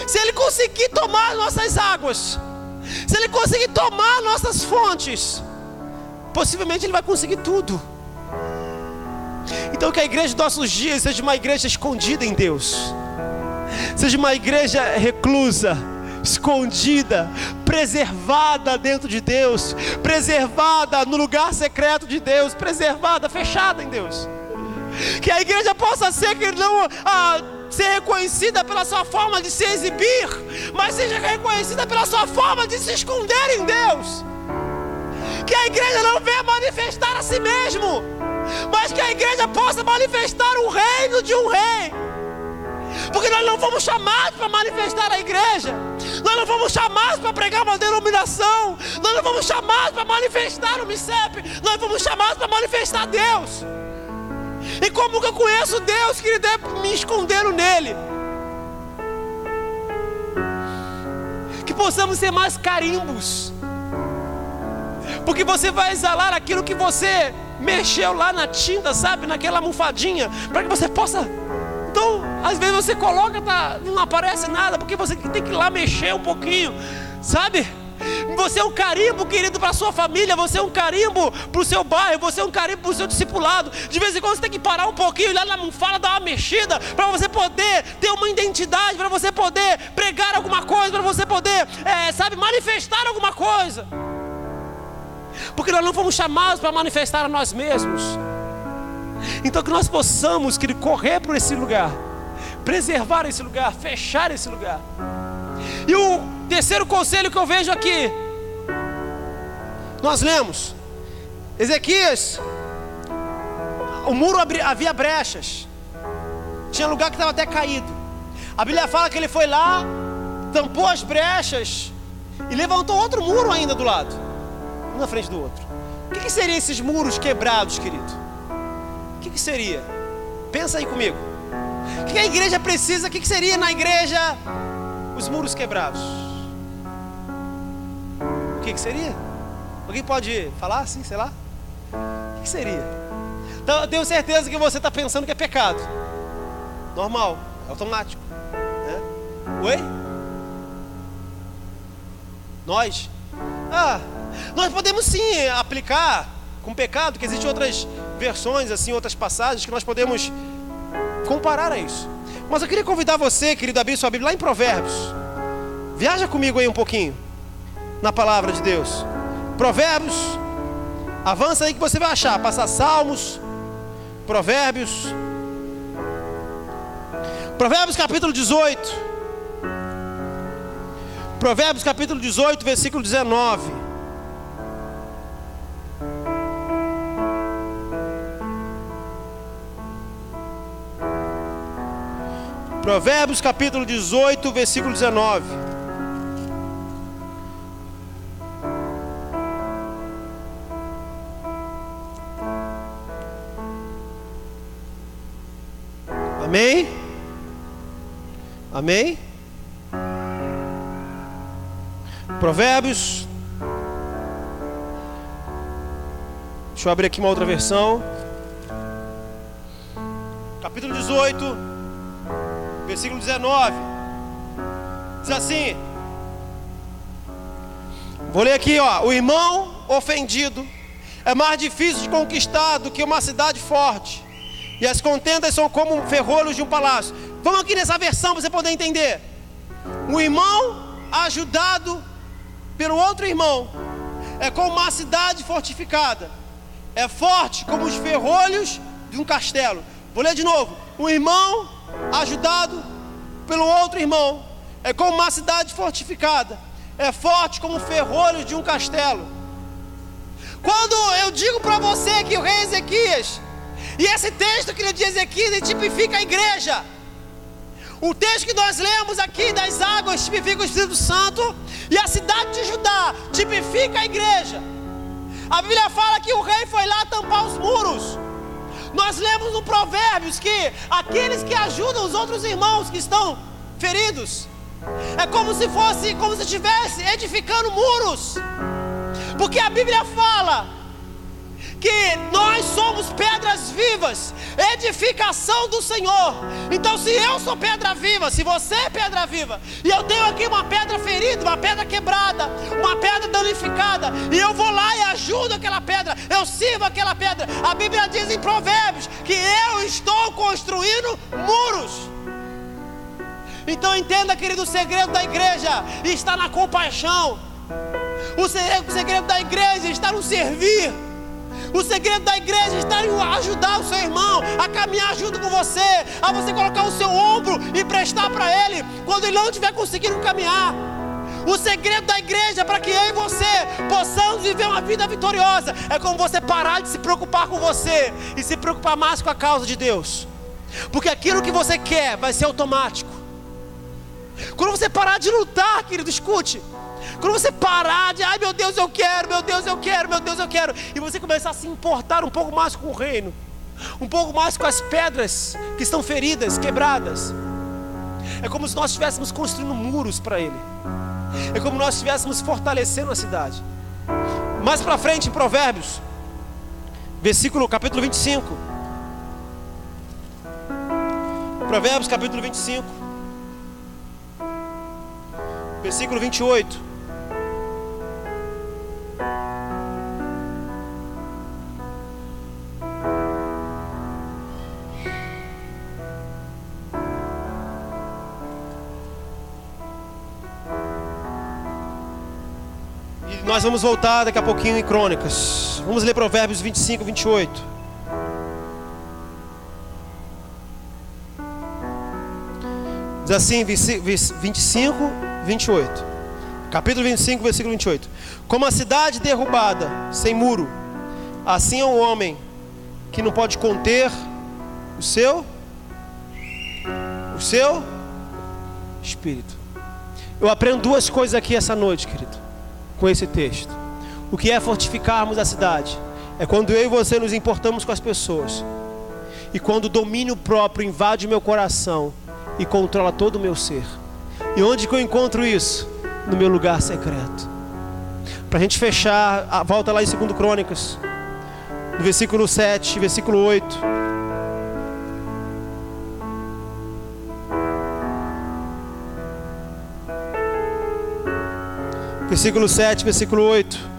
Se ele conseguir tomar nossas águas, se ele conseguir tomar nossas fontes, possivelmente ele vai conseguir tudo. Então que a igreja dos nossos dias seja uma igreja escondida em Deus, seja uma igreja reclusa, escondida, preservada dentro de Deus, preservada no lugar secreto de Deus, preservada, fechada em Deus. Que a igreja possa ser, que não ser reconhecida pela sua forma de se exibir, mas seja reconhecida pela sua forma de se esconder em Deus. Que a igreja não venha manifestar a si mesmo, mas que a igreja possa manifestar o reino de um rei. Porque nós não fomos chamados para manifestar a igreja, nós não fomos chamados para pregar uma denominação, nós não fomos chamados para manifestar o MICEP, nós fomos chamados para manifestar Deus. E como que eu conheço Deus, querido, é me escondendo nele. Que possamos ser mais carimbos, porque você vai exalar aquilo que você mexeu lá na tinta, sabe, naquela almofadinha, para que você possa. Então, às vezes você coloca, não aparece nada, porque você tem que ir lá mexer um pouquinho, sabe? Você é um carimbo, querido, para a sua família, você é um carimbo para o seu bairro, você é um carimbo para o seu discipulado. De vez em quando você tem que parar um pouquinho, olhar na almofada, dar uma mexida, para você poder ter uma identidade, para você poder pregar alguma coisa, para você poder, manifestar alguma coisa. Porque nós não fomos chamados para manifestar a nós mesmos. Então que nós possamos, querido, correr por esse lugar, preservar esse lugar, fechar esse lugar. E o terceiro conselho que eu vejo aqui, nós lemos Ezequias, o muro havia brechas, tinha lugar que estava até caído. A Bíblia fala que ele foi lá, tampou as brechas e levantou outro muro ainda do lado, um na frente do outro. O que seriam esses muros quebrados, querido? O que seria? Pensa aí comigo. O que a igreja precisa? O que seria na igreja os muros quebrados? O que seria? Alguém pode falar assim, sei lá? O que seria? Então, eu tenho certeza que você está pensando que é pecado. Normal, é automático, né? Oi? Nós podemos sim aplicar com pecado, que existem outras versões, assim, outras passagens que nós podemos comparar a isso. Mas eu queria convidar você, querido, a abrir sua Bíblia lá em Provérbios. Viaja comigo aí um pouquinho na palavra de Deus. Provérbios, avança aí que você vai achar. Passa Salmos, Provérbios. Provérbios capítulo 18. Provérbios capítulo 18, versículo 19. Provérbios capítulo 18, versículo 19. Amém? Amém? Provérbios. Deixa eu abrir aqui uma outra versão. Capítulo 18, versículo 19. Diz assim, vou ler aqui, ó. O irmão ofendido é mais difícil de conquistar do que uma cidade forte, e as contendas são como ferrolhos de um palácio. Vamos aqui nessa versão para você poder entender. O irmão ajudado pelo outro irmão é como uma cidade fortificada, é forte como os ferrolhos de um castelo. Vou ler de novo. O irmão ajudado pelo outro irmão é como uma cidade fortificada, é forte como ferrolhos de um castelo. Quando eu digo para você que o rei Ezequias, e esse texto que ele diz Ezequias, ele tipifica a igreja. O texto que nós lemos aqui das águas tipifica o Espírito Santo, e a cidade de Judá tipifica a igreja. A Bíblia fala que o rei foi lá tampar os muros. Nós lemos no Provérbios que aqueles que ajudam os outros irmãos que estão feridos, é como se estivesse edificando muros. Porque a Bíblia fala que nós somos pedras vivas, edificação do Senhor. Então, se eu sou pedra viva, se você é pedra viva, e eu tenho aqui uma pedra ferida, uma pedra quebrada, uma pedra danificada, e eu vou lá e ajudo aquela pedra, eu sirvo aquela pedra. A Bíblia diz em Provérbios que eu estou construindo muros. Então entenda, querido, o segredo da igreja está na compaixão. O segredo da igreja está no servir. O segredo da igreja está em ajudar o seu irmão a caminhar junto com você, a você colocar o seu ombro e prestar para ele quando ele não estiver conseguindo caminhar. O segredo da igreja para que eu e você possamos viver uma vida vitoriosa é como você parar de se preocupar com você e se preocupar mais com a causa de Deus. Porque aquilo que você quer vai ser automático. Quando você parar de lutar, querido, escute. Quando você parar de, ai meu Deus eu quero, meu Deus eu quero, meu Deus eu quero, e você começar a se importar um pouco mais com o reino, um pouco mais com as pedras que estão feridas, quebradas, é como se nós estivéssemos construindo muros para Ele. É como nós estivéssemos fortalecendo a cidade. Mais para frente em Provérbios, capítulo 25. Provérbios capítulo 25, versículo 28. Nós vamos voltar daqui a pouquinho em Crônicas. Vamos ler Provérbios 25, 28. Diz assim, 25, 28. Capítulo 25, versículo 28. Como a cidade derrubada, sem muro, assim é um homem que não pode conter o seu espírito. Eu aprendo duas coisas aqui essa noite, querido, com esse texto. O que é fortificarmos a cidade? É quando eu e você nos importamos com as pessoas, e quando o domínio próprio invade o meu coração e controla todo o meu ser. E onde que eu encontro isso? No meu lugar secreto. Para a gente fechar, volta lá em 2 Crônicas, no versículo 7, versículo 8. Versículo 7, versículo 8.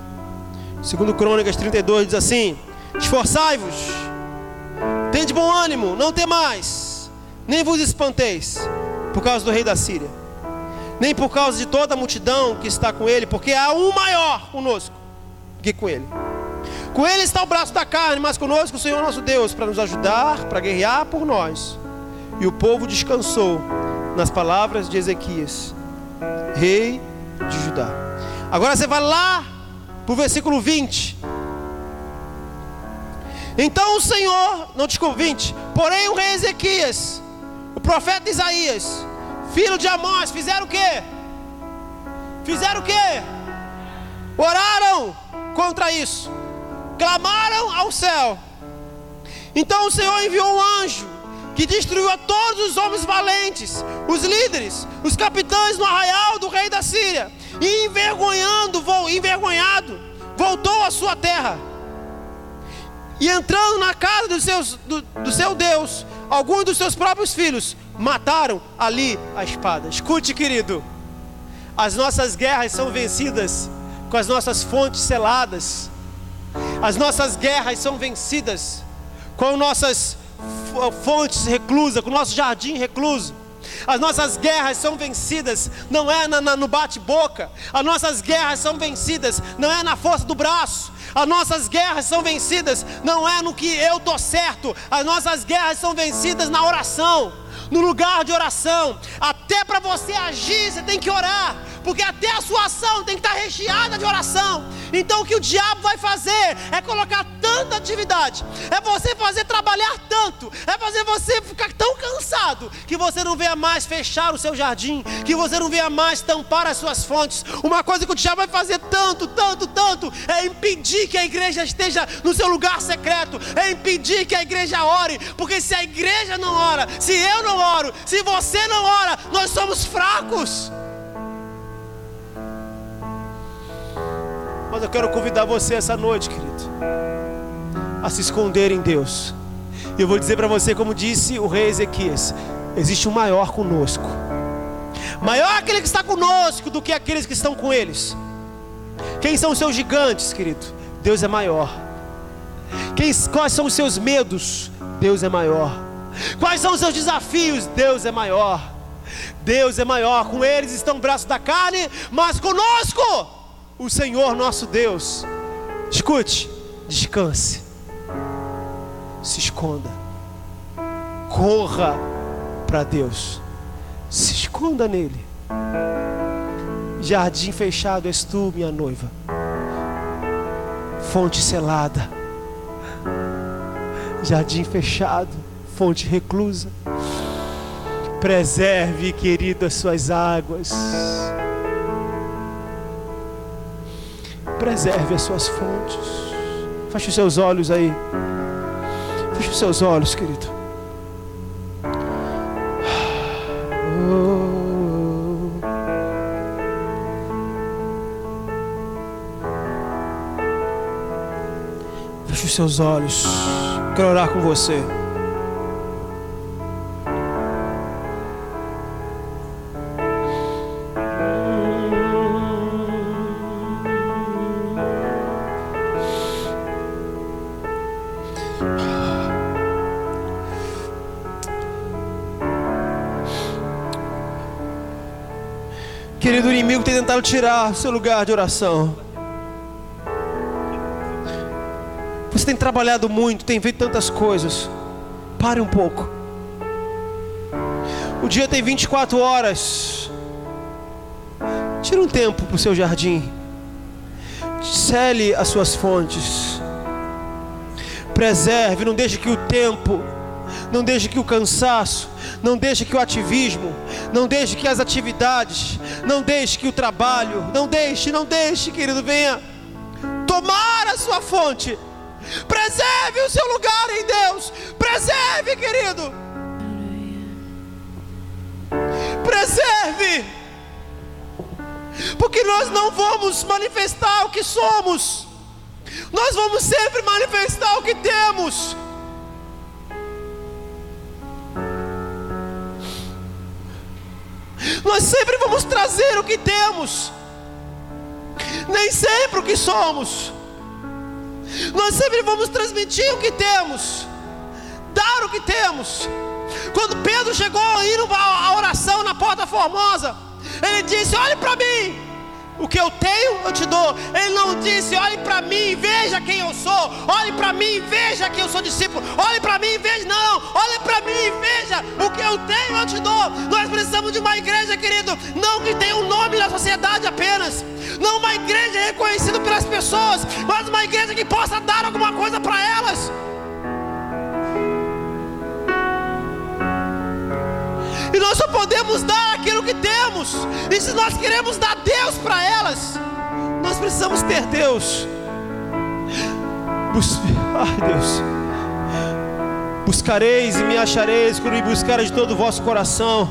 2 Crônicas 32 diz assim: esforçai-vos, tende bom ânimo, não temais, nem vos espanteis por causa do rei da Síria, nem por causa de toda a multidão que está com ele, porque há um maior conosco que com ele. Com ele está o braço da carne, mas conosco o Senhor nosso Deus, para nos ajudar, para guerrear por nós. E o povo descansou nas palavras de Ezequias, rei de Judá. Agora você vai lá para o versículo 20. Então o Senhor, não, desculpa, 20. Porém o rei Ezequias, o profeta Isaías, filho de Amós, fizeram o quê? Fizeram o quê? Oraram contra isso, clamaram ao céu. Então o Senhor enviou um anjo que destruiu a todos os homens valentes, os líderes, os capitães no arraial do rei da Síria, e envergonhado, voltou à sua terra. E entrando na casa do seu Deus, alguns dos seus próprios filhos mataram ali a espada. Escute, querido, as nossas guerras são vencidas com as nossas fontes seladas. As nossas guerras são vencidas com nossas fontes reclusas, com o nosso jardim recluso. As nossas guerras são vencidas, não é no bate-boca. As nossas guerras são vencidas, não é na força do braço. As nossas guerras são vencidas, não é no que eu estou certo. As nossas guerras são vencidas na oração, no lugar de oração. Até para você agir, você tem que orar, porque até a sua ação tem que estar recheada de oração. Então o que o diabo vai fazer é colocar tanta atividade, é você fazer trabalhar tanto, é fazer você ficar tão cansado, que você não venha mais fechar o seu jardim, que você não venha mais tampar as suas fontes. Uma coisa que o diabo vai fazer tanto, é impedir que a igreja esteja no seu lugar secreto, é impedir que a igreja ore, porque se a igreja não ora, se eu não oro, se você não ora, nós somos fracos. Mas eu quero convidar você essa noite, querido, a se esconder em Deus. E eu vou dizer para você, como disse o rei Ezequias: existe um maior conosco. Maior aquele que está conosco do que aqueles que estão com eles. Quem são os seus gigantes, querido? Deus é maior. Quais são os seus medos? Deus é maior. Quais são os seus desafios? Deus é maior. Deus é maior. Com eles estão braços da carne, mas conosco o Senhor nosso Deus. Escute, descanse, se esconda, corra para Deus, se esconda nele. Jardim fechado és tu, minha noiva, fonte selada. Jardim fechado, fonte reclusa. Preserve, querido, as suas águas. Preserve as suas fontes. Feche os seus olhos aí. Feche os seus olhos, querido. Feche os seus olhos. Quero orar com você. Querido, o inimigo tem tentado tirar seu lugar de oração. Você tem trabalhado muito, tem feito tantas coisas. Pare um pouco. O dia tem 24 horas. Tira um tempo para o seu jardim. Cele as suas fontes. Preserve, não deixe que o tempo, não deixe que o cansaço, não deixe que o ativismo, não deixe que as atividades, não deixe que o trabalho, não deixe, querido, venha tomar a sua fonte. Preserve o seu lugar em Deus. Preserve, querido. Preserve. Porque nós não vamos manifestar o que somos, nós vamos sempre manifestar o que temos. Nós sempre vamos trazer o que temos, nem sempre o que somos. Nós sempre vamos transmitir o que temos, dar o que temos. Quando Pedro chegou indo à oração na Porta Formosa, ele disse: olhe para mim, o que eu tenho eu te dou. Ele não disse: olhe para mim e veja quem eu sou, olhe para mim e veja que eu sou discípulo, olhe para mim e veja. Não, olhe para mim e veja, o que eu tenho eu te dou. Nós precisamos de uma igreja, querido, não que tenha um nome na sociedade apenas, não uma igreja reconhecida pelas pessoas, mas uma igreja que possa dar alguma coisa para elas. E nós só podemos dar aquilo que temos. E se nós queremos dar Deus para elas, nós precisamos ter Deus. Ai, Deus. Buscareis e me achareis quando me buscareis de todo o vosso coração.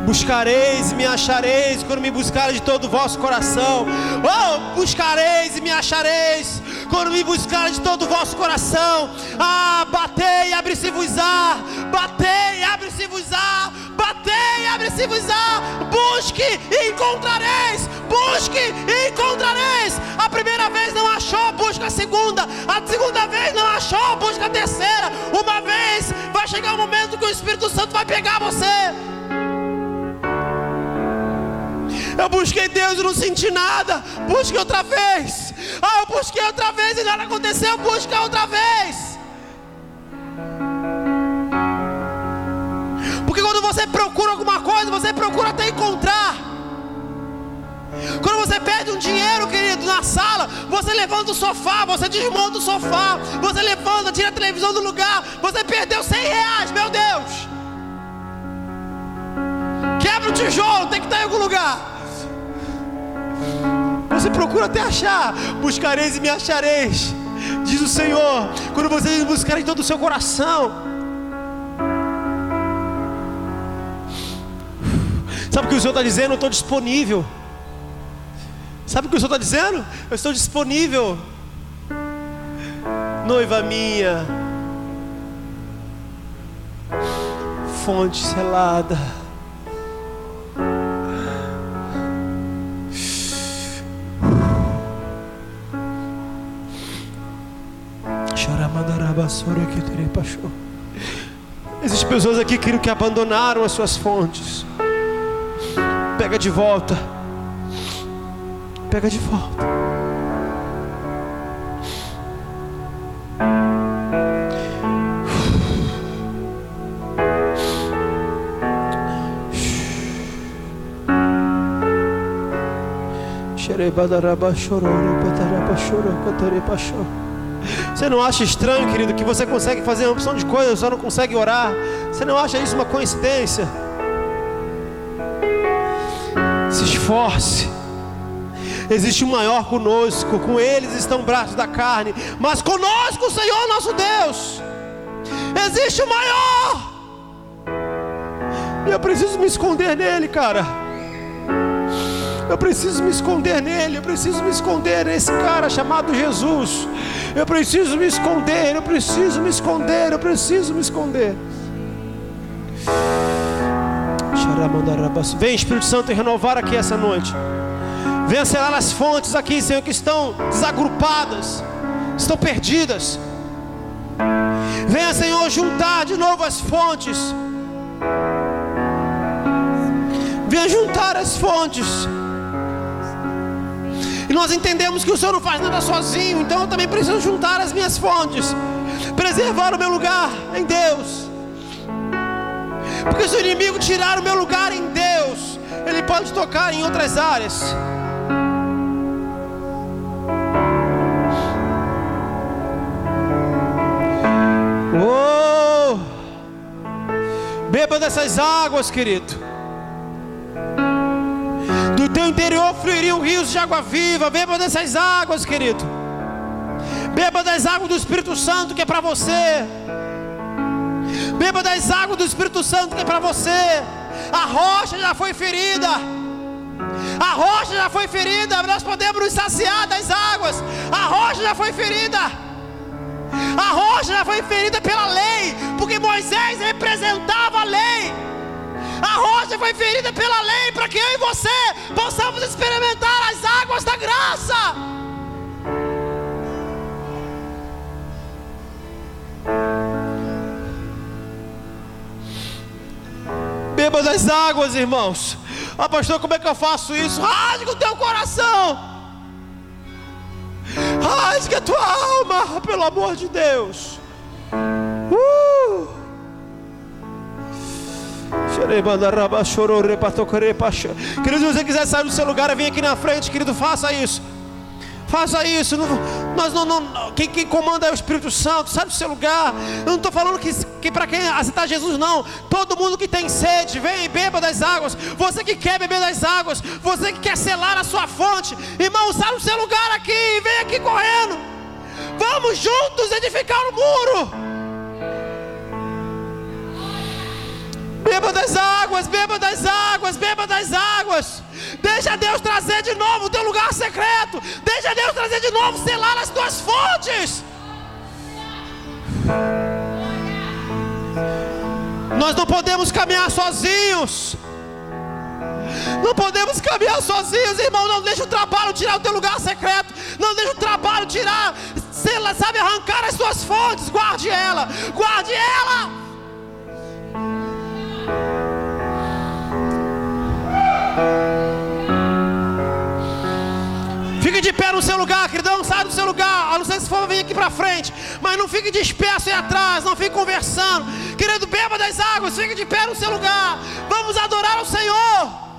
Buscareis e me achareis quando me buscareis de todo o vosso coração. Oh, buscareis e me achareis quando me buscareis de todo o vosso coração. Ah, batei e abre-se-vos-á. Batei e abre-se-vos-á. abre-se-vos-á, batei, abre-se-vos-á, busque e encontrareis, busque e encontrareis. A primeira vez não achou, busca a segunda. A segunda vez não achou, busca a terceira. Uma vez, vai chegar um momento que o Espírito Santo vai pegar você. Eu busquei Deus e não senti nada, busque outra vez. Eu busquei outra vez e nada aconteceu, busca outra vez. Porque quando você procura alguma coisa, você procura até encontrar. Quando você perde um dinheiro, querido, na sala, você levanta o sofá, você desmonta o sofá, você levanta, tira a televisão do lugar, você perdeu 100 reais, meu Deus. Quebra o tijolo, tem que estar em algum lugar. Você procura até achar. Buscareis e me achareis, diz o Senhor, quando vocês me buscarem todo o seu coração. Sabe o que o Senhor está dizendo? Eu estou disponível. Sabe o que o Senhor está dizendo? Eu estou disponível. Noiva minha, fonte selada, existem pessoas aqui que abandonaram as suas fontes. Pega de volta. Pega de volta. Você não acha estranho, querido, que você consegue fazer uma opção de coisas, só não consegue orar? Você não acha isso uma coincidência? Se esforce. Existe um maior conosco, com eles estão braços da carne, mas conosco o Senhor nosso Deus. Existe o maior. E eu preciso me esconder nele, cara. Eu preciso me esconder nele. Eu preciso me esconder nesse cara chamado Jesus. Eu preciso me esconder. Eu preciso me esconder. Eu preciso me esconder. Vem, Espírito Santo, e renovar aqui essa noite. Venha selar as fontes aqui, Senhor, que estão desagrupadas, estão perdidas. Venha, Senhor, juntar de novo as fontes. Venha juntar as fontes. E nós entendemos que o Senhor não faz nada sozinho, então eu também preciso juntar as minhas fontes, preservar o meu lugar em Deus. Porque se o inimigo tirar o meu lugar em Deus, ele pode tocar em outras áreas. Oh! Beba dessas águas, querido. Do teu interior fluiriam rios de água viva. Beba dessas águas, querido. Beba das águas do Espírito Santo que é para você. Beba das águas do Espírito Santo que é para você. A rocha já foi ferida. A rocha já foi ferida. Nós podemos nos saciar das águas. A rocha já foi ferida. A rocha já foi ferida pela lei, porque Moisés representava a lei. A rocha foi ferida pela lei para que eu e você possamos experimentar as águas da graça. Beba das águas, irmãos. Ah, pastor, como é que eu faço isso? Rasga o teu coração. Rasga a tua alma, pelo amor de Deus. Querido, se você quiser sair do seu lugar, vem aqui na frente, querido, faça isso. Faça isso. Quem comanda é o Espírito Santo. Sai do seu lugar. Eu não estou falando que para quem aceitar Jesus, não. Todo mundo que tem sede, vem e beba das águas. Você que quer beber das águas, você que quer selar a sua fonte, irmão, sai do seu lugar aqui e vem aqui correndo. Vamos juntos edificar o muro. Beba das águas, beba das águas, beba das águas. Deixa Deus trazer de novo o teu lugar secreto. Deixa Deus trazer de novo, selar as tuas fontes. Nós não podemos caminhar sozinhos. Não podemos caminhar sozinhos, irmão. Não deixa o trabalho tirar o teu lugar secreto. Não deixa o trabalho tirar, sabe, arrancar as suas fontes. Guarde ela, guarde ela. Fique de pé no seu lugar, queridão. Sai do seu lugar, a não ser se for vir aqui para frente. Mas não fique disperso aí atrás. Não fique conversando. Querido, beba das águas. Fique de pé no seu lugar. Vamos adorar ao Senhor.